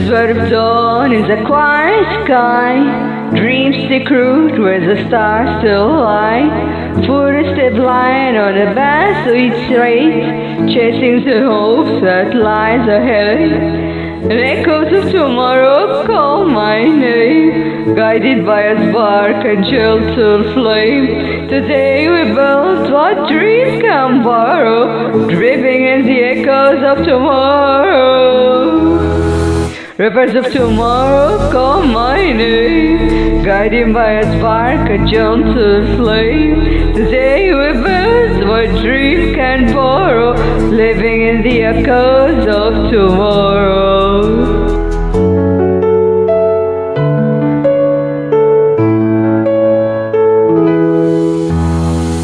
As word of dawn in the quiet sky, dreams take root where the stars still lie. Footsteps lying on a vast sweet straight, chasing the hopes that lies ahead. And echoes of tomorrow call my name, guided by a spark and gentle flame. Today we build what dreams can borrow, dripping in the echoes of tomorrow. Rivers of tomorrow call my name, guided by a spark, a gentle flame. Today we build what dreams can borrow, living in the echoes of tomorrow.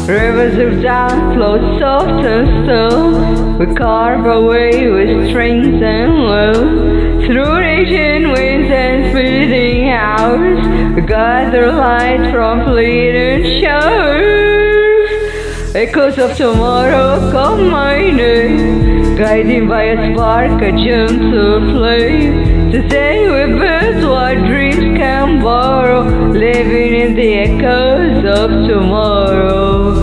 Rivers of doubt flow soft and still, we carve away with strings and will. Through raging winds and fleeting hours, we gather light from fleeting showers. Echoes of tomorrow call my name, guided by a spark, a gentle flame. Today we build what dreams can borrow, living in the echoes of tomorrow.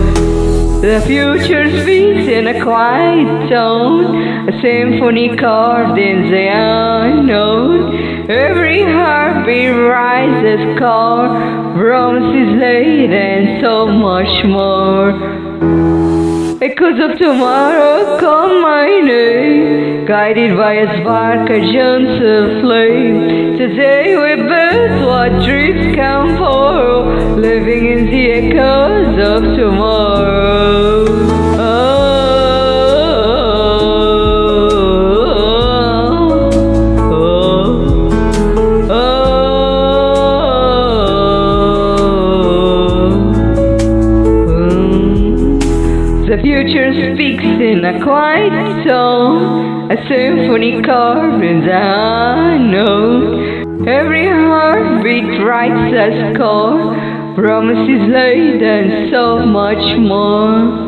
The future speaks in a quiet tone, a symphony carved in the unknown. Every heartbeat rises call, promises laid and so much more. Echoes of tomorrow call my name, guided by a spark, a gentle flame. Today we build what dreams can borrow, living in the echoes of tomorrow. Oh, oh, oh, The future speaks in a quiet tone, a symphony carved in the unknown. Every heartbeat writes a score, promises laid and so much more.